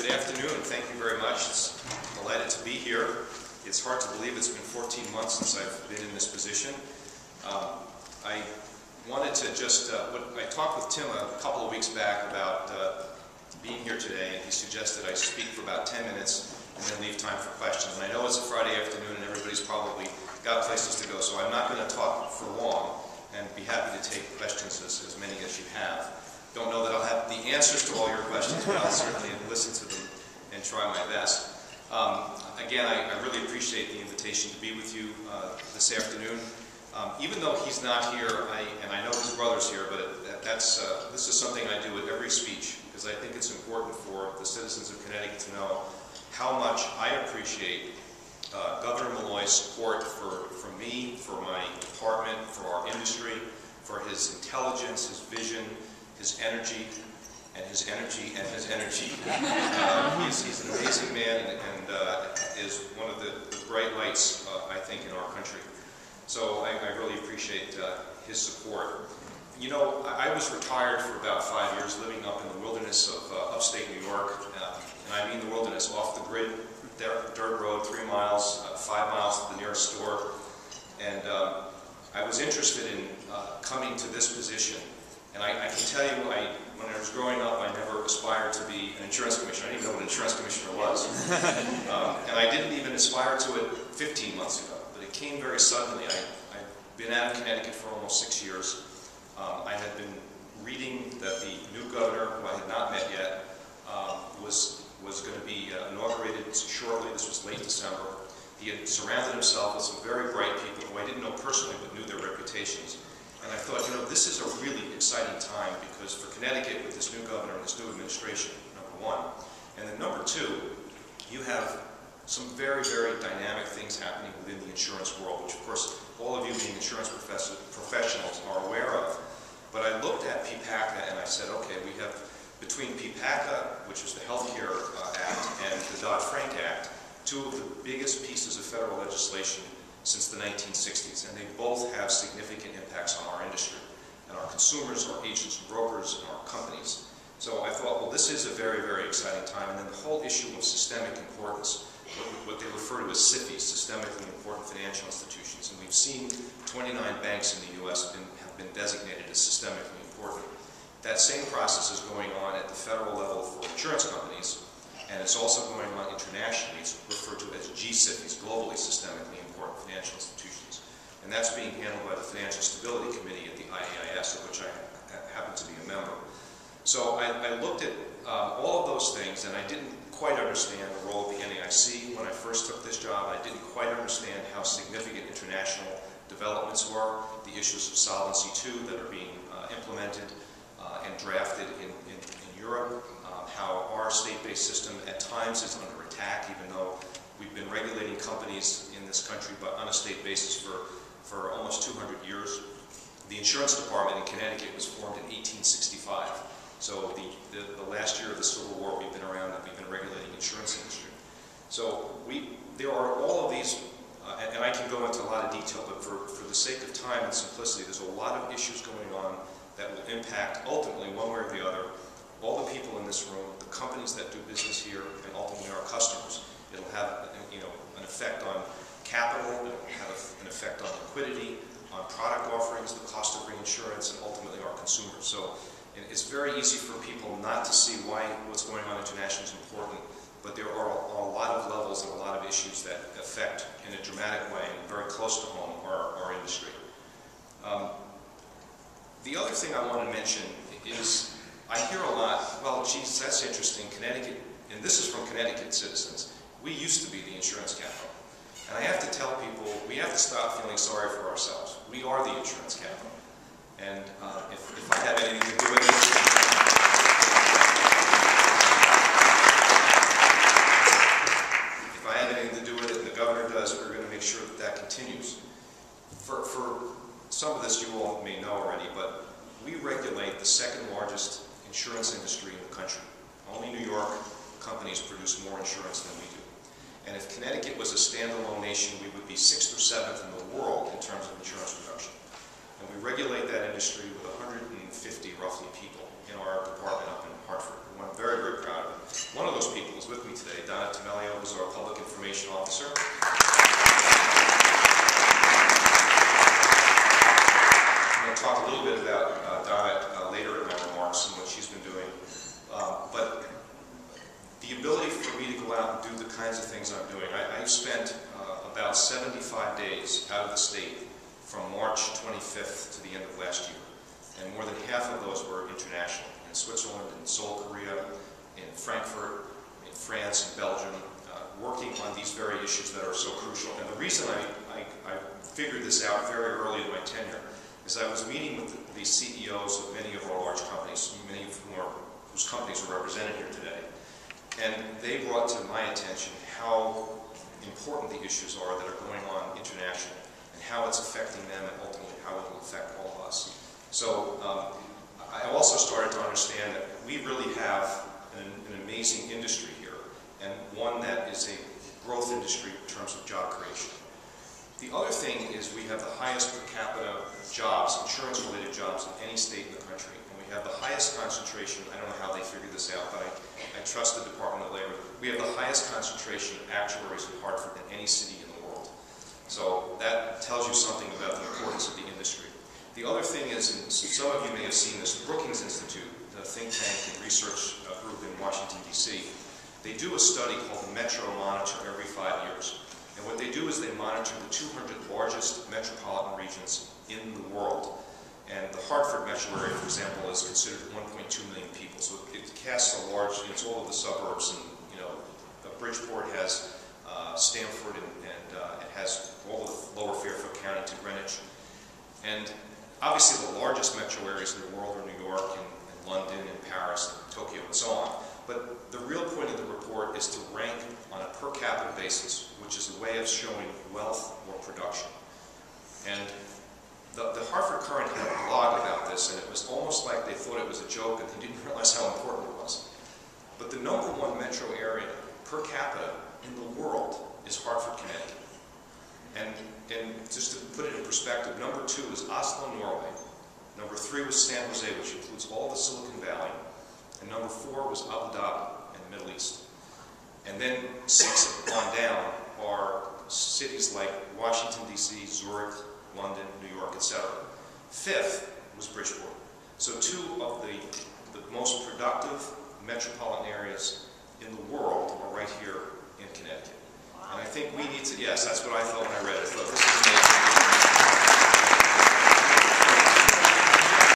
Good afternoon, and thank you very much. It's delighted to be here. It's hard to believe it's been 14 months since I've been in this position. I wanted to just, I talked with Tim a couple of weeks back about being here today, and he suggested I speak for about 10 minutes and then leave time for questions. And I know it's a Friday afternoon and everybody's probably got places to go, so I'm not going to talk for long and be happy to take questions, as many as you have. Don't know that I'll have the answers to all your questions, but I'll certainly listen to them and try my best. Again, I really appreciate the invitation to be with you this afternoon. Even though he's not here, and I know his brother's here, but this is something I do at every speech, because I think it's important for the citizens of Connecticut to know how much I appreciate Governor Malloy's support for me, for my department, for our industry, for his intelligence, his vision, his energy, and his energy, and his energy. He's an amazing man and is one of the bright lights, I think, in our country. So I really appreciate his support. You know, I was retired for about 5 years, living up in the wilderness of upstate New York, and I mean the wilderness, off the grid, dirt road, 3 miles, 5 miles to the nearest store. And I was interested in coming to this position. And I can tell you, when I was growing up, I never aspired to be an insurance commissioner. I didn't even know what an insurance commissioner was. And I didn't even aspire to it 15 months ago. But it came very suddenly. I've been out of Connecticut for almost 6 years. I had been reading that the new governor, who I had not met yet, was going to be inaugurated shortly. This was late December. He had surrounded himself with some very bright people who I didn't know personally but knew their reputations. And I thought, you know, this is a really exciting time, because for Connecticut, with this new governor and this new administration, number one. And then number two, you have some very, very dynamic things happening within the insurance world, which of course all of you being insurance professionals are aware of. But I looked at PIACT and I said, okay, we have between PIACT, which is the Healthcare Act, and the Dodd-Frank Act, two of the biggest pieces of federal legislation since the 1960s, and they both have significant impacts on our industry, and our consumers, our agents and brokers, and our companies. So I thought, well, this is a very, very exciting time. And then the whole issue of systemic importance, what they refer to as SIFIs, systemically important financial institutions. And we've seen 29 banks in the U.S. have been designated as systemically important. That same process is going on at the federal level for insurance companies, and it's also going on internationally. It's referred to as G-SIFIs, globally systemically important financial institutions. And that's being handled by the Financial Stability Committee at the IAIS, of which I happen to be a member. So I looked at all of those things, and I didn't quite understand the role of the NAIC when I first took this job. I didn't quite understand how significant international developments were, the issues of Solvency II that are being implemented and drafted in Europe, how our state-based system at times is under attack, even though we've been regulating companies in this country but on a state basis for almost 200 years. The insurance department in Connecticut was formed in 1865. So the last year of the Civil War, we've been around and we've been regulating the insurance industry. So there are all of these, and I can go into a lot of detail, but for the sake of time and simplicity, there's a lot of issues going on that will impact, ultimately, one way or the other, all the people in this room, the companies that do business here, and ultimately our customers. It'll have, you know, an effect on capital, it'll have an effect on liquidity, on product offerings, the cost of reinsurance, and ultimately our consumers. So it's very easy for people not to see why what's going on internationally is important, but there are a lot of levels and a lot of issues that affect, in a dramatic way, and very close to home, our industry. The other thing I want to mention is, I hear a lot, well, geez, that's interesting, Connecticut, and this is from Connecticut citizens, we used to be the insurance capital. And I have to tell people, we have to stop feeling sorry for ourselves. We are the insurance capital. And if I have anything to do with it, if I have anything to do with it, and the governor does, we're going to make sure that that continues. For some of this you all may know already, but we regulate the second largest insurance industry in the country. Only New York companies produce more insurance than we do. And if Connecticut was a standalone nation, we would be 6th or 7th in the world in terms of insurance production. And we regulate that industry with 150 roughly people in our department up in Hartford, who I'm very, very proud of. One of those people is the ability for me to go out and do the kinds of things I'm doing. I've spent about 75 days out of the state from March 25th to the end of last year. And more than half of those were international, in Switzerland, in Seoul, Korea, in Frankfurt, in France, in Belgium, working on these very issues that are so crucial. And the reason I figured this out very early in my tenure is I was meeting with the CEOs of many of our large companies, many of whose companies are represented here today. And they brought to my attention how important the issues are that are going on internationally and how it's affecting them and ultimately how it will affect all of us. So I also started to understand that we really have an amazing industry here, and one that is a growth industry in terms of job creation. The other thing is we have the highest per capita jobs, insurance-related jobs, in any state in the country. And we have the highest concentration, I don't know how they figured this out, but I trust the Department of Labor. We have the highest concentration of actuaries in Hartford than any city in the world. So that tells you something about the importance of the industry. The other thing is, and some of you may have seen this, the Brookings Institute, the think tank and research group in Washington, D.C., they do a study called the Metro Monitor every 5 years. And what they do is they monitor the 200 largest metropolitan regions in the world. And the Hartford metro area, for example, is considered 1.2 million people. So it casts a large, it's all of the suburbs, and Bridgeport has Stamford, and it has all of the lower Fairfield County to Greenwich. And obviously the largest metro areas in the world are New York and London and Paris and Tokyo and so on. But the real point of the report is to rank on a per capita basis, which is a way of showing wealth or production. And the Hartford Current had a blog about this, and it was almost like they thought it was a joke and they didn't realize how important it was. But the #1 metro area per capita in the world is Hartford, Connecticut. And just to put it in perspective, #2 is Oslo, Norway. #3 was San Jose, which includes all the Silicon Valley. And #4 was Abu Dhabi in the Middle East. And then 6 on down are cities like Washington, D.C., Zurich, London, New York, etc. 5th was Bridgeport. So 2 of the most productive metropolitan areas in the world are right here in Connecticut. And I think we need to, yes, that's what I thought when I read it. I thought this is amazing.